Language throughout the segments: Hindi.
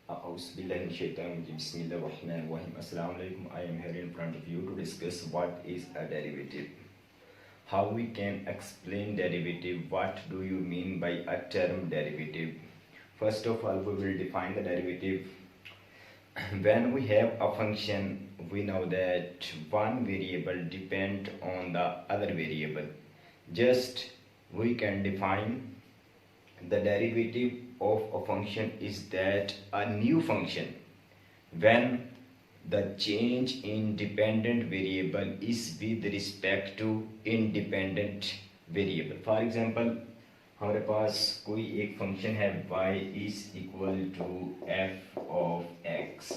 Bismillahirrahmanirrahim. Assalamu alaikum. I am here in front of you to discuss what is a derivative. How we can explain derivative. What do you mean by a term derivative? First of all, we will define the derivative. When we have a function, we know that one variable depends on the other variable. Just we can define the derivative of a function is that a new function when the change in dependent variable is with respect to independent variable. For example, हमारे पास कोई एक फंक्शन है y is equal to f of x.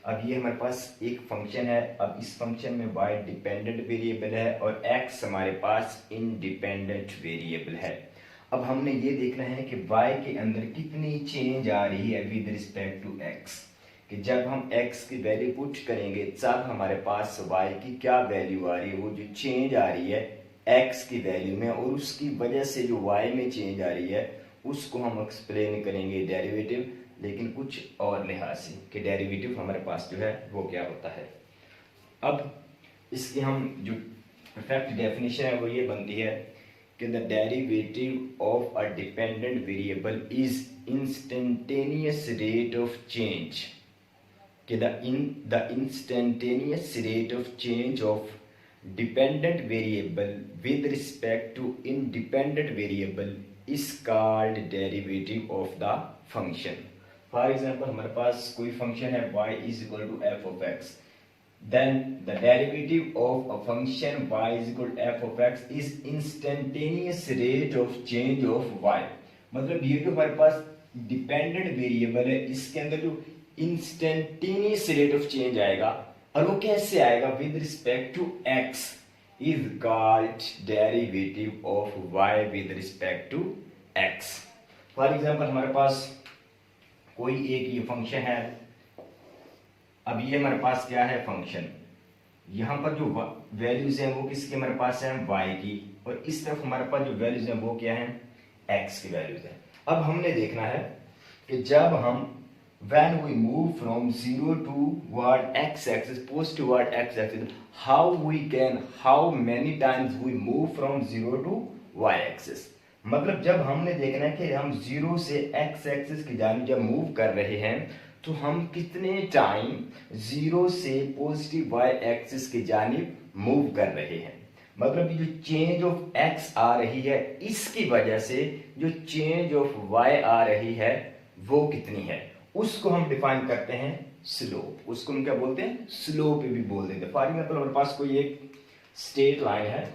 अब ये हमारे पास एक फंक्शन है. अब इस फंक्शन में y डिपेंडेंट वेरिएबल है और x हमारे पास इंडिपेंडेंट वेरिएबल है. अब हमने ये देखना है कि y के अंदर कितनी चेंज आ रही है विद रिस्पेक्ट टू x. कि जब हम x की वैल्यू पुट करेंगे तब हमारे पास y की क्या वैल्यू आ रही है, वो जो चेंज आ रही है x की वैल्यू में, और उसकी वजह से जो y में चेंज आ रही है उसको हम एक्सप्लेन करेंगे डेरिवेटिव, लेकिन कुछ और लिहाज से कि डेरिवेटिव हमारे पास जो है वो क्या होता है. अब इसकी हम जो परफेक्ट डेफिनेशन है वो ये बनती है कि the derivative of a dependent variable is instantaneous rate of change. कि the instantaneous rate of change of dependent variable with respect to independent variable is called derivative of the function. For example, हमारे पास कोई function है y is equal to f of x. Then the derivative of a function y is equal to f of x is instantaneous rate of change of y. मतलब ये जो हमारे पास डिपेंडेंट वेरिएबल है इसके अंदर जो इंस्टेंटेनियस रेट ऑफ चेंज आएगा, और वो कैसे आएगा with respect to x, is called derivative of y with respect to x. For example हमारे पास कोई एक ये फंक्शन है. अब ये हमारे पास क्या है फंक्शन, यहां पर जो वैल्यूज हैं वो किसकी हमारे पास है y की, और इस तरफ हमारे पास जो वैल्यूज हैं वो क्या है x की वैल्यूज है. अब हमने देखना है कि जब हम when we move from 0 toward x-axis, post toward x-axis, how many times we move from 0 to y-axis. मतलब जब हमने देखना है कि हम 0 से x-axis की जानिब जब मूव कर रहे हैं तो हम कितने टाइम 0 से पॉजिटिव y-axis की जानिब मूव कर रहे हैं. मतलब जो चेंज ऑफ x आ रही है इसकी वजह से जो चेंज ऑफ y आ रही है वो कितनी है, उसको हम डिफाइन करते हैं स्लोप. उसको हम क्या बोलते हैं, स्लोप भी बोल देते हैं. फॉर एग्जांपल हमारे पास कोई एक स्ट्रेट लाइन है,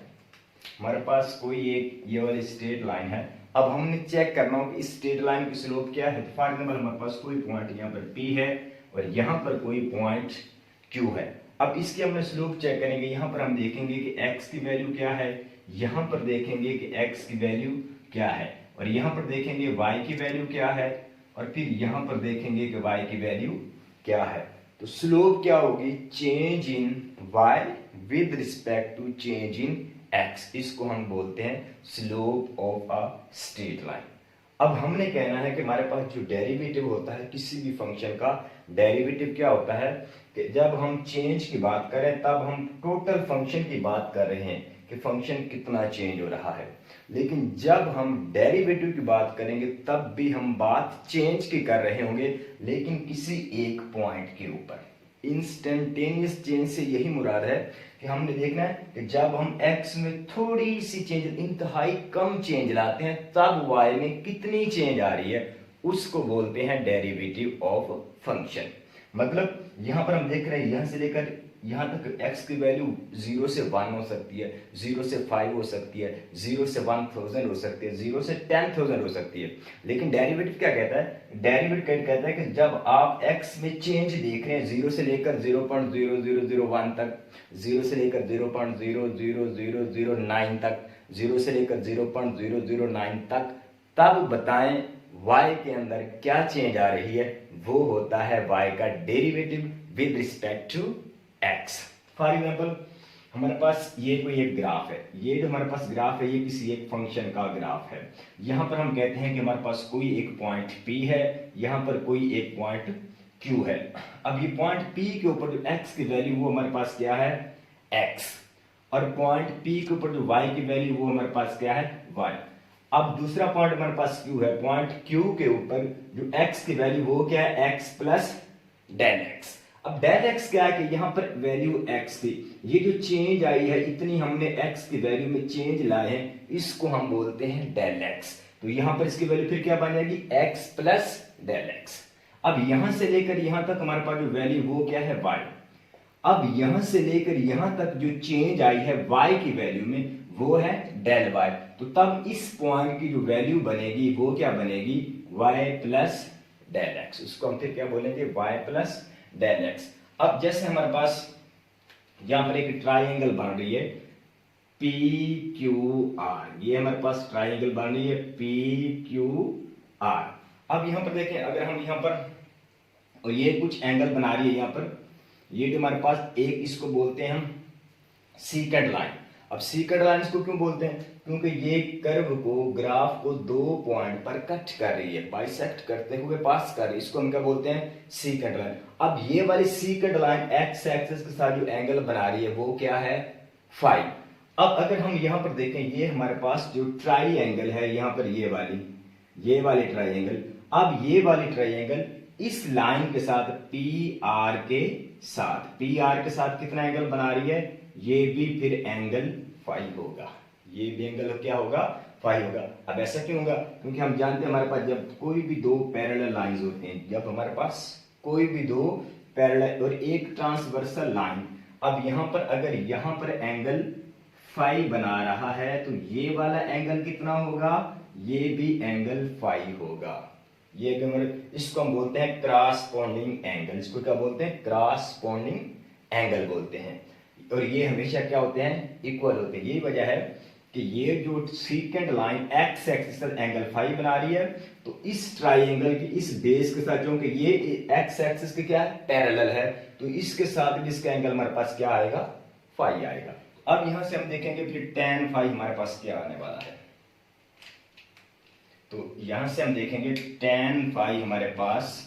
हमारे पास कोई एक ये वाली स्ट्रेट लाइन है. अब हमने चेक करना हो कि इस स्ट्रेट लाइन की स्लोप क्या है. फॉर एग्जांपल हमारे पास कोई पॉइंट यहाँ पर P है और यहाँ पर कोई पॉइंट Q है. अब इसकी हमने स्लोप चेक करेंगे. यहाँ पर हम देखेंगे कि x की वैल्यू क्या है, यहाँ पर देखेंगे कि x की वैल्यू क्या है, और यहाँ पर देखेंगे y की वैल्यू क्या है, और फिर यहां पर देखेंगे कि y की वैल्यू क्या है. तो स्लोप क्या होगी, change in y with respect to change in x. इसको हम बोलते हैं slope of a straight line. अब हमने कहना है कि हमारे पास जो डेरिवेटिव होता है किसी भी फंक्शन का, डेरिवेटिव क्या होता है कि जब हम चेंज की बात करें तब हम टोटल फंक्शन की बात कर रहे हैं कि फंक्शन कितना चेंज हो रहा है. लेकिन जब हम डेरिवेटिव की बात करेंगे तब भी हम बात चेंज की कर रहे होंगे, लेकिन किसी एक पॉइंट के ऊपर. इंस्टेंटेनियस चेंज से यही मुराद है कि हमने देखना है कि जब हम x में थोड़ी सी चेंज, इंतहाई कम चेंज लाते हैं तब y में कितनी चेंज आ रही है उसको बोलते हैं डेरिवेटिव ऑफ फंक्शन. मतलब यहां पर हम देख रहे हैं यहां से लेकर यहां तक x की वैल्यू 0 से 1 हो सकती है, 0 से 5 हो सकती है, 0 से 1000 हो सकती है, 0 से 10000 हो सकती है. लेकिन डेरिवेटिव क्या कहता है, डेरिवेटिव कहता है कि जब आप x में चेंज देख रहे हैं 0 से लेकर 0.0001 तक, 0 से लेकर 0.00009 तक, 0 से लेकर 0.009 तक, तब बताएं y के अंदर क्या चेंज आ रही है. वो होता है y का derivative with respect to x. For example हमारे पास ये कोई एक ग्राफ है, ये जो हमारे पास ग्राफ है ये किसी एक फंक्शन का ग्राफ है। यहाँ पर हम कहते हैं कि हमारे पास कोई एक पॉइंट P है, यहाँ पर कोई एक पॉइंट Q है। अब ये पॉइंट P के ऊपर जो x की वैल्यू वो हमारे पास क्या है x, और पॉइंट P के ऊपर जो y की वैल्यू वो हमारे पास क्या है y। अब दूसरा पॉइंट हमारे पास Q है, पॉइंट Q के ऊपर जो x की वैल्यू वो क्या है x प्लस डेल x। अब डेल x क्या है कि यहाँ पर वैल्यू x थी, ये जो चेंज आई है इतनी हमने x की वैल्यू में चेंज लाए हैं, इसको हम बोलते हैं डेल x। तो यहाँ पर इसकी वैल्यू फिर क्या बन जाएगी x प्लस डेल x। अब यहां से लेकर यहां तक हमारे पास जो वैल्यू वो क्या है y। अब यहां से लेकर यहां तक जो चेंज आई है y की वैल्यू में वो है डेल y। तो तब इस पॉइंट की जो वैल्यू बनेगी वो क्या बनेगी y प्लस डेल x। उसको हम फिर क्या बोलेंगे y प्लस डेल x। अब जैसे हमारे पास यहां पर एक ट्राइंगल बन रही है PQR, ये हमारे पास ट्राइंगल बन रही है PQR। अब यहां पर देखें, अगर हम यहां पर, और ये कुछ एंगल बना रही है यहां पर, ये जो हमारे पास एक, इसको बोलते हैं हम सीकेंट लाइन। अब सीकेंट लाइन इसको क्यों बोलते हैं, क्योंकि ये कर्व को, ग्राफ को दो पॉइंट पर कट कर रही है, बाइसेक्ट करते हुए पास कर रही है, इसको हम क्या बोलते हैं सीकेंट लाइन। अब ये वाली सीकेंट लाइन एक्स एक्सिस के साथ जो एंगल बना रही है वो क्या है फाई। अब अगर हम यहां पर देखें, ये हमारे पास जो ट्राइंगल है यहां पर ये वाली ट्राइंगल, अब ये वाली ट्राइंगल इस लाइन के साथ पी आर के साथ कितना एंगल बना रही है, ये भी फिर एंगल फाई होगा, ये भी एंगल क्या होगा फाई होगा। अब ऐसा क्यों होगा, क्योंकि हम जानते हैं हमारे पास जब कोई भी दो पैरेलल लाइंस होते हैं, जब हमारे पास कोई भी दो पैरेलल और एक ट्रांसवर्सल लाइन, अब यहां पर अगर यहां पर एंगल फाई बना रहा है तो ये वाला एंगल कितना होगा, ये भी एंगल फाई होगा। ये इसको हम बोलते हैं क्रॉसपोंडिंग एंगल, इसको क्या बोलते हैं क्रॉसपोंडिंग एंगल बोलते हैं। और ये हमेशा क्या होते हैं इक्वल होते हैं। यही वजह है कि ये जो secant line x axis angle phi बना रही है, तो इस ट्राइंगल की इस बेस के साथ, क्योंकि ये एक्स एक्सिस के क्या है पैरेलल है, तो इसके साथ भी इसका एंगल हमारे पास क्या आएगा फाई आएगा। अब यहां से हम देखेंगे फिर tan फाई हमारे पास क्या आने वाला है, तो यहां से हम देखेंगे tan फाई हमारे पास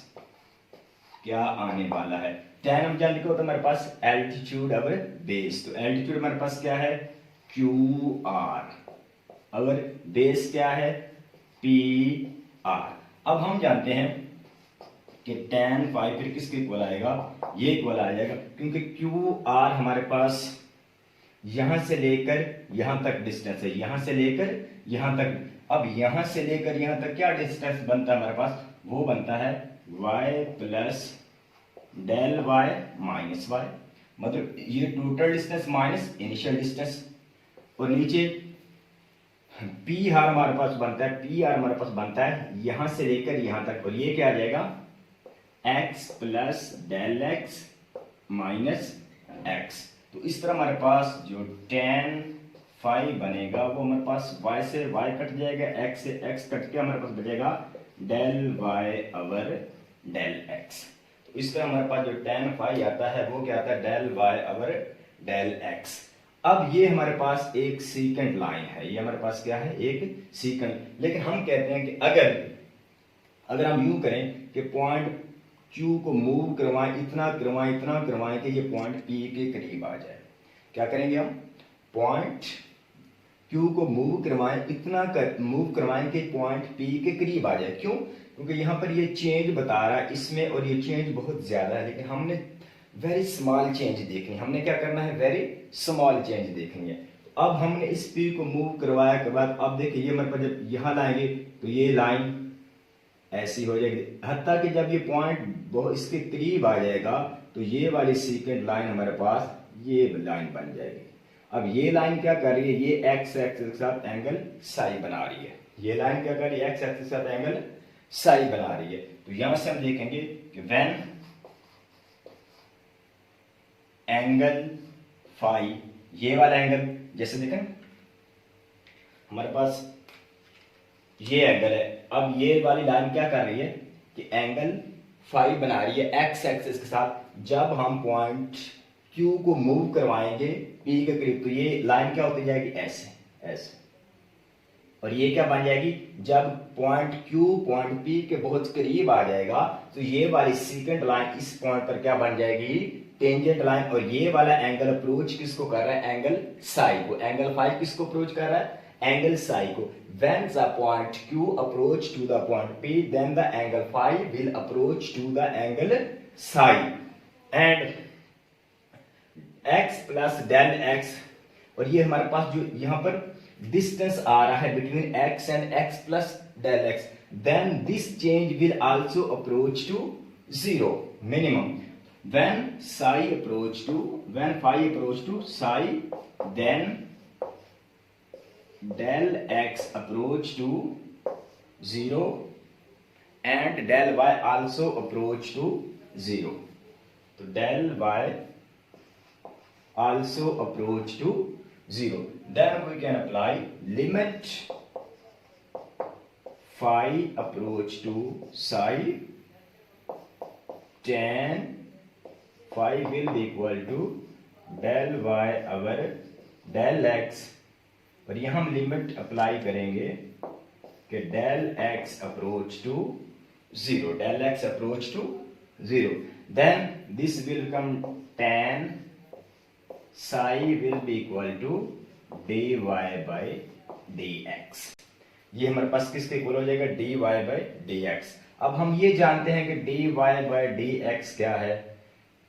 क्या आने वाला है। tan हम जानते हो तो हमारे पास एल्टीट्यूड अवर बेस, तो एल्टीट्यूड हमारे पास क्या है QR, अवर बेस क्या है PR। अब हम जानते हैं कि tan फाई फिर किसके इक्वल आएगा, ये इक्वल आ जाएगा, क्योंकि QR हमारे पास यहां से लेकर यहां तक डिस्टेंस है, यहां से लेकर यहां तक। अब यहां से लेकर यहां तक क्या डिस्टेंस बनता है हमारे पास, वो बनता है y plus del y minus y, मतलब ये total distance minus initial distance. और नीचे p आर हमारे पास बनता है, p आर हमारे पास बनता है यहां से लेकर यहां तक, और ये क्या आ जाएगा x plus del x minus x। तो इस तरह हमारे पास जो tan फाई बनेगा वो हमारे पास y से y कट जाएगा, x से x कट के हमारे पास बचेगा डेल y अवर डेल x। तो इस तरह हमारे पास जो tan फाई आता है वो क्या आता है डेल y अवर डेल x। अब ये हमारे पास एक सीकेंट लाइन है, ये हमारे पास क्या है एक सीकेंट। लेकिन हम कहते हैं कि अगर हम यूं करें कि पॉइंट Q को मूव करवाएं, इतना करवाएं कि ये पॉइंट P के करीब आ जाए। क्या करेंगे हम, पॉइंट Q को मूव करवाएं, मूव करवाएं कि पॉइंट P के करीब आ जाए। क्यों, क्योंकि यहाँ पर ये चेंज बता रहा है इसमें, और ये चेंज बहुत ज्यादा है, लेकिन हमने वेरी स्मॉल चेंज देखनी है। हमने क्या करना है, वेरी स्मॉल चेंज देखनी है। अब हमने इस P को मूव करवाया के बाद, अब देखिए ये हमारे पास जब यहाँ लाएंगे तो ये लाइन ऐसी हो जाएगी, हत्ता कि जब ये पॉइंट बहुत इसके करीब आ जाएगा तो ये वाली सीकेंट लाइन हमारे पास ये लाइन बन जाएगी। अब ये लाइन क्या कर रही है, ये एक्स एक्सिस के साथ एंगल साई बना रही है, ये लाइन क्या कर रही है एक्स एक्सिस के साथ एंगल साई बना रही है। तो यहां से हम देखेंगे कि व्हेन एंगल फाई, ये वाला एंगल, जैसे देखें हमारे पास ये एंगल है, अब ये वाली लाइन क्या कर रही है कि एंगल फाई बना रही है एक्स एक्सिस के साथ। जब हम पॉइंट Q को मूव करवाएंगे P के करीब, तो ये लाइन क्या होती जाएगी, ऐसे। और ये क्या बन जाएगी, जब पॉइंट Q पॉइंट P के बहुत करीब आ जाएगा तो ये वाली सेकंड लाइन इस पॉइंट पर क्या बन जाएगी, टेंजेंट लाइन। और ये वाला एंगल अप्रोच किसको कर रहा है, एंगल साई को। एंगल फाई किसको अप्रोच कर रहा है, एंगल साई को। When the point Q approach to the point P, then the angle phi will approach to the angle psi. And x plus del x, और ये हमारे पास जो यहाँ पर डिस्टेंस आ रहा है between x and x plus del x, then this change will also approach to 0 minimum. When phi approach to psi, then del x approach to 0 and del y also approach to 0. So del y also approach to 0. Then we can apply limit phi approach to psi, tan phi will be equal to del y over del x, और यह हम लिमिट अप्लाई करेंगे कि del x approach to 0, del x approach to 0, then this will come tan psi will be equal to dy by dx। ये हमारे पास किसके इक्वल हो जाएगा, dy बाय dx। अब हम ये जानते हैं कि dy बाय dx क्या है,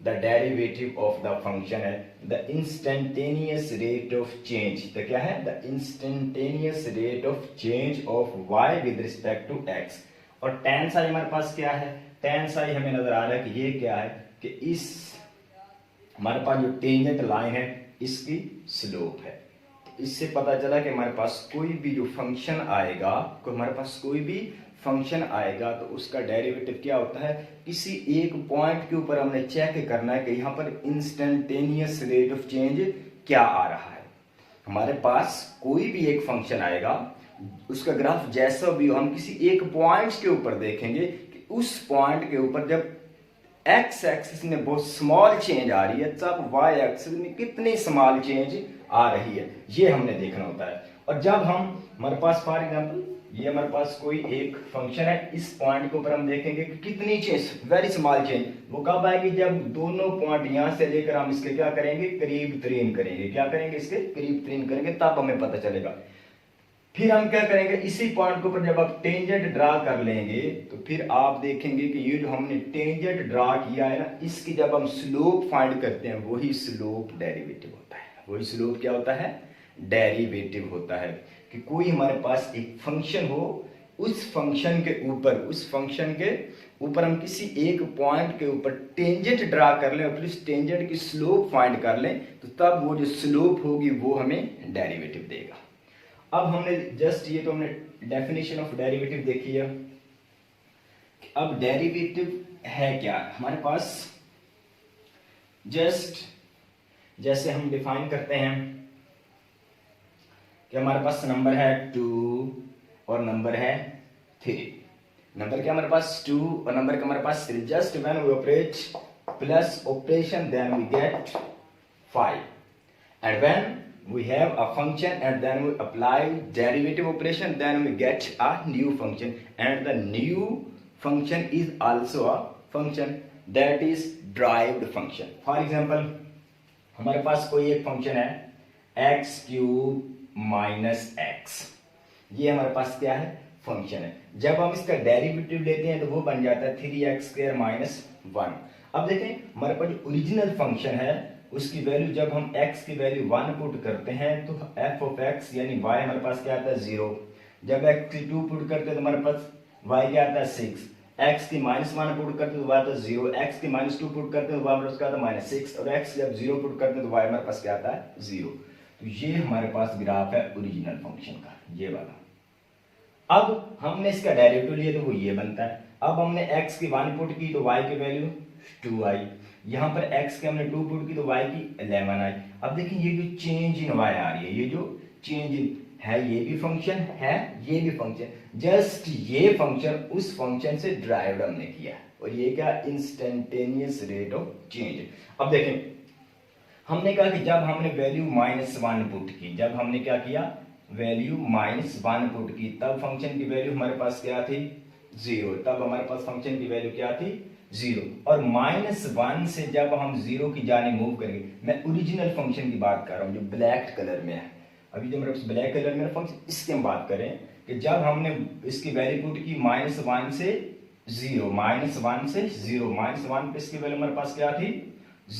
the derivative of the function है the instantaneous rate of change, तो क्या है, the instantaneous rate of change of y with respect to x। और tan psi हमारे पास क्या है, tan psi हमें नजर आ रहा है कि ये क्या है, कि इस हमारे पास जो टेंजेंट लाइन है इसकी स्लोप है। इससे पता चला कि हमारे पास कोई भी जो फंक्शन आएगा, हमारे पास कोई भी फंक्शन आएगा तो उसका डेरिवेटिव क्या होता है, किसी एक पॉइंट के ऊपर हमने चेक करना है कि यहाँ पर इंस्टेंटेनियस रेट ऑफ चेंज क्या आ रहा है। हमारे पास कोई भी एक फंक्शन आएगा, उसका ग्राफ जैसा भी हो, हम किसी एक पॉइंट के ऊपर देखेंगे कि उस पॉइंट के ऊपर जब एक्स एक्सिस में बहुत स्मॉल चेंज आ रही है तब वाई एक्सिस में कितनी स्मॉल चेंज आ रही है, ये हमने देखना होता है। और जब हमारे पास फॉर एग्जांपल ये हमारे पास कोई एक फंक्शन है, इस पॉइंट के ऊपर हम देखेंगे कि कितनी चेंज, वेरी स्मॉल चेंज, वो कब आएगी, जब दोनों पॉइंट यहां से लेकर हम इसके क्या करेंगे, करीब तरीन करेंगे। क्या करेंगे, इसके करीब तरीन करेंगे, तब हमें पता चलेगा। फिर हम क्या करेंगे, इसी पॉइंट के ऊपर जब आप टेंजेंट ड्रा कर लेंगे तो फिर आप देखेंगे कि ये जो हमने टेंजेंट ड्रा किया है ना, इसकी जब हम स्लोप फाइंड करते हैं वही स्लोप डेरिवेटिव होता है। वही स्लोप क्या होता है, डेरिवेटिव होता है। कि कोई हमारे पास एक फंक्शन हो, उस फंक्शन के ऊपर हम किसी एक पॉइंट के ऊपर टेंजेंट ड्रा कर लें और फिर उस टेंजेंट की स्लोप फाइंड कर लें, तो तब वो जो स्लोप होगी वो हमें डेरिवेटिव देगा। अब हमने जस्ट ये तो हमने डेफिनेशन ऑफ डेरिवेटिव देखी है। अब डेरिवेटिव है क्या हमारे पास, जस्ट जैसे हम डिफाइन करते हैं कि हमारे पास नंबर है 2 और नंबर है 3। नंबर क्या हमारे पास 2 और नंबर का हमारे पास 3। Just when we operate plus operation then we get 5, and when we have a function and then we apply derivative operation, then we get a new function, and the new function is also a function, that is derived function। for example हमारे पास कोई एक फंक्शन है x³ माइनस x, ये हमारे पास क्या है, फंक्शन है। जब हम इसका डेरिवेटिव लेते हैं तो वो बन जाता है 3x² माइनस 1। अब देखें हमारे पास जो ओरिजिनल फंक्शन है उसकी वैल्यू, जब हम x की वैल्यू 1 पुट करते हैं तो f ऑफ x यानी y हमारे पास क्या आता है 0। जब x की 2 पुट करते हैं तो हमारे पास y क्या आता है 6। x की -1 पुट करते हैं तो y आता है 0। x की -2 पुट करते हैं तो y हमारे पास क्या आता है -6, और x जब 0 पुट करते हैं तो y हमारे पास क्या आता है 0। तो ये हमारे पास ग्राफ है ओरिजिनल फंक्शन का, ये वाला। अब हमने इसका डेरिवेटिव लिया तो वो ये बनता है। अब हमने x की 1 पुट की तो y की वैल्यू 2 आई, यहाँ पर x के हमने 2 पुट की तो y की 11 आई। अब देखिए ये जो चेंज इन y आ रही है, ये जो चेंज इन है, ये भी फंक्शन है, ये भी फंक्शन, जस्ट ये फंक्शन उस फंक्शन से ड्राइव्ड हमने किया, और ये क्या, इंस्टेंटेनियस रेट ऑफ चेंज। अब देखें हमने कहा कि जब हमने वैल्यू -1 पुट की, जब हमने क्या किया, वैल्यू -1 पुट की, तब फंक्शन की वैल्यू हमारे पास क्या थी, 0। तब हमारे पास फंक्शन की वैल्यू क्या थी, 0। और -1 से जब हम 0 की जाने मूव करेंगे, मैं ओरिजिनल फंक्शन की बात कर रहा हूं जो ब्लैक कलर में है, अभी जो मेरे पास ब्लैक कलर में फंक्शन, इसकी हम बात करें कि जब हमने इसकी वैल्यू पुट की -1 से 0, -1 से 0, -1 पे इसकी वैल्यू हमारे पास क्या थी,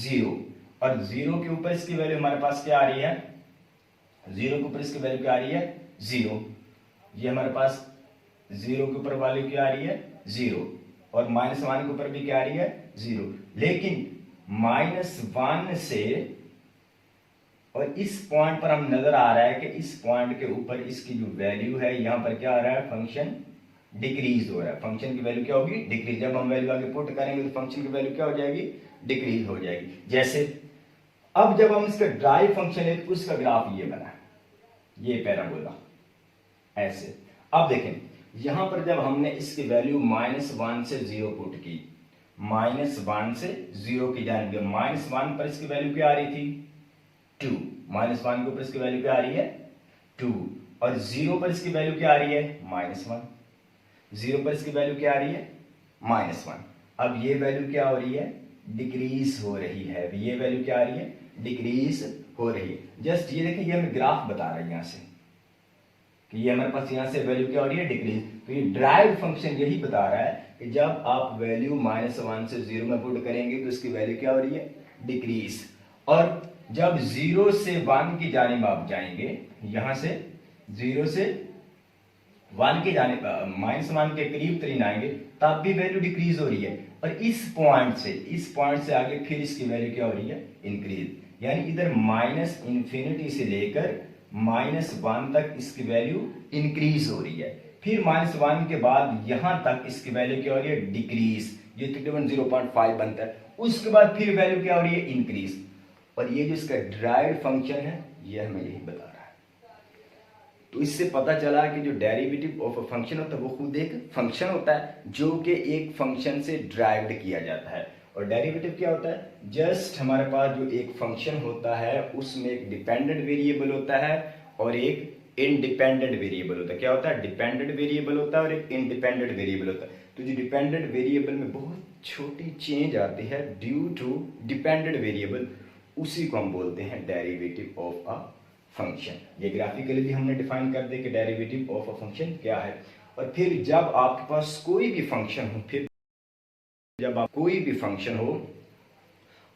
0। और 0 के ऊपर इसकी वैल्यू हमारे पास क्या आ रही है, 0 के ऊपर इसकी वैल्यू क्या आ रही है, 0। ये हमारे पास 0 के ऊपर वैल्यू क्या आ रही है, 0। और -1 के ऊपर भी क्या आ रही है, 0। लेकिन -1 से और इस पॉइंट पर हम नजर आ रहा है कि इस पॉइंट के ऊपर इसकी जो वैल्यू है, यहां पर क्या आ रहा है, फंक्शन डिक्रीज हो रहा है। फंक्शन की वैल्यू क्या होगी, डिक्रीज। जब हम वैल्यू आगे पुट करेंगे तो फंक्शन की वैल्यू क्या हो जाएगी, डिक्रीज हो जाएगी। जैसे अब जब हम इसका ड्राइव फंक्शन है तो उसका ग्राफ ये बना, ये पैराबोला ऐसे। अब देखें यहां पर जब हमने इसकी वैल्यू -1 से 0 पुट की, -1 से 0 की जाएंगे, -1 पर इसकी वैल्यू क्या आ रही थी, 2। -1 के ऊपर इसकी वैल्यू क्या आ रही है, 2। और 0 पर इसकी वैल्यू क्या आ रही है, -1। 0 पर इसकी वैल्यू क्या आ रही है, -1। अब ये वैल्यू क्या हो रही है, डिक्रीज हो रही है। ये वैल्यू क्या आ रही है, डिक्रीज हो रही है। जस्ट ये देखिए, ये हमें ग्राफ बता रहा है यहां से कि ये हमारे पास यहां से वैल्यू क्या हो रही है, डिक्रीज। तो ये ड्राइव फंक्शन यही बता रहा है कि जब आप वैल्यू -1 से 0 में पुट करेंगे तो इसकी वैल्यू क्या हो रही है, डिक्रीज। और जब 0 से 1 की जानिब आप जाएंगे, यहां से 0 से 1 की जानिब -1 के करीब तरीन आएंगे, तब भी वैल्यू डिक्रीज हो रही है। और इस पॉइंट से आगे फिर इसकी वैल्यू क्या हो रही है, इंक्रीज। यानी इधर -∞ से लेकर -1 तक इसकी वैल्यू इंक्रीज हो रही है। फिर -1 के बाद यहां तक इसकी वैल्यू क्या हो रही है, डिक्रीज। ये तकरीबन 0.5 बनता है। उसके बाद फिर वैल्यू क्या हो रही है, इंक्रीज। और ये जो इसका ड्राइव्ड फंक्शन है, ये हमें यही बता रहा है। तो इससे पता चला कि जो डेरिवेटिव ऑफ अ फंक्शन होता है वो खुद एक फंक्शन होता है जो कि एक फंक्शन से ड्राइव्ड किया जाता है। और डेरिवेटिव क्या होता है, जस्ट हमारे पास जो एक फंक्शन होता है उसमें एक डिपेंडेंट वेरिएबल होता है और एक इंडिपेंडेंट वेरिएबल होता है। क्या होता है, डिपेंडेंट वेरिएबल होता है और एक इंडिपेंडेंट वेरिएबल होता है। तो जो डिपेंडेंट वेरिएबल में बहुत छोटी चेंज आती है ड्यू टू डिपेंडेंट वेरिएबल, उसी को हम बोलते हैं डेरिवेटिव ऑफ अ फंक्शन। ये ग्राफिकली भी हमने डिफाइन कर दे कि डेरिवेटिव ऑफ अ फंक्शन क्या है। और फिर जब आपके पास कोई भी फंक्शन हो,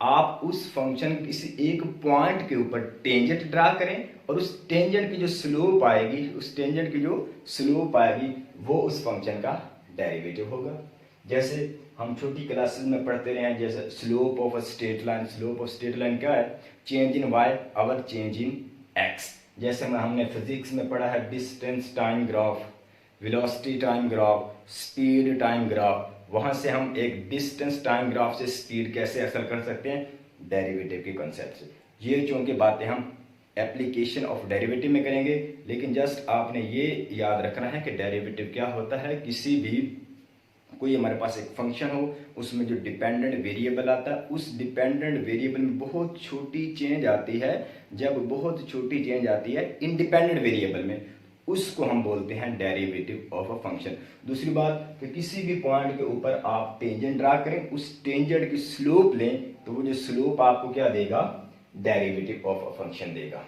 आप उस फंक्शन किसी एक पॉइंट के ऊपर टेंजेंट ड्रा करें और उस टेंजेंट की जो स्लोप आएगी, वो उस फंक्शन का डेरिवेटिव होगा। जैसे हम छोटी क्लासेस में पढ़ते रहे हैं, जैसे slope of a straight line क्या है, चेंज इन वाई और चेंज इन एक्स। जैसे हमने फिजिक्स में पढ़ा है distance time graph, velocity time graph, speed time graph. वहां से हम एक डिस्टेंस टाइम ग्राफ से स्पीड कैसे हासिल कर सकते हैं, डेरिवेटिव के कॉन्सेप्ट से। ये चूंकि बातें हम एप्लीकेशन ऑफ डेरिवेटिव में करेंगे, लेकिन जस्ट आपने ये याद रखना है कि डेरिवेटिव क्या होता है, किसी भी कोई हमारे पास एक फंक्शन हो, उसमें जो डिपेंडेंट वेरिएबल आता है, उस डिपेंडेंट वेरिएबल में बहुत छोटी चेंज आती है। जब बहुत छोटी चेंज आती है इंडिपेंडेंट वेरिएबल में, उसको हम बोलते हैं डेरिवेटिव ऑफ अ फंक्शन। दूसरी बात कि किसी भी पॉइंट के ऊपर आप टेंजेंट ड्रा करें, उस टेंजेंट की स्लोप लें, तो वो जो स्लोप आपको क्या देगा, डेरिवेटिव ऑफ अ फंक्शन देगा।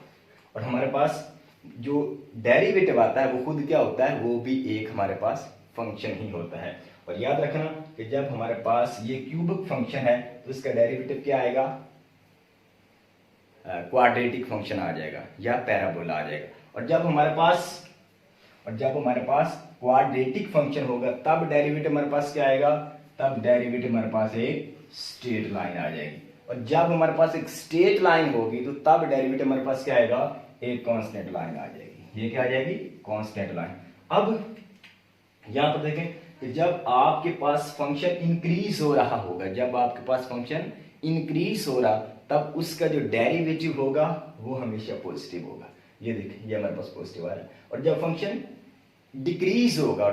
और हमारे पास जो डेरिवेटिव आता है वो खुद क्या होता है, वो भी एक हमारे पास फंक्शन ही होता है। और याद रखना कि जब हमारे पास ये क्यूबिक फंक्शन है तो इसका डेरिवेटिव क्या आएगा, क्वाड्रेटिक फंक्शन आ जाएगा या पैराबोला आ जाएगा। और जब हमारे पास क्वाड्रेटिक फंक्शन होगा तब डेरिवेटिव हमारे पास क्या आएगा, तब डेरिवेटिव हमारे पास एक स्ट्रेट लाइन आ जाएगी। और जब हमारे पास एक स्ट्रेट लाइन होगी तो तब डेरिवेटिव हमारे पास क्या आएगा, एक कांस्टेंट लाइन आ जाएगी। ये क्या आ जाएगी, कांस्टेंट लाइन। अब यहां पर देखें कि जब आपके पास फंक्शन इंक्रीज हो रहा होगा, तब उसका जो डेरिवेटिव होगा वो हमेशा पॉजिटिव होगा। ये देखिए, ये हमारे पास पॉजिटिव आ रहा है। और जब फंक्शन डिक्रीज होगा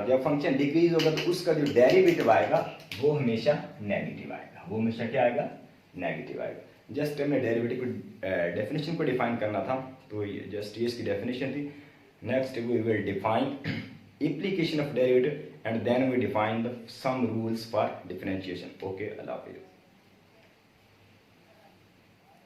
तो उसका जो डेरिवेटिव आएगा वो हमेशा नेगेटिव आएगा। वो हमेशा क्या आएगा, नेगेटिव आएगा। जस्ट हमने डेरिवेटिव को डेफिनेशन को डिफाइन करना था, तो जस्ट ये इसकी डेफिनेशन थी. Next we will define application of derivative and then we define the sum rules for differentiation. Okay, अल्लाह हाफिज़.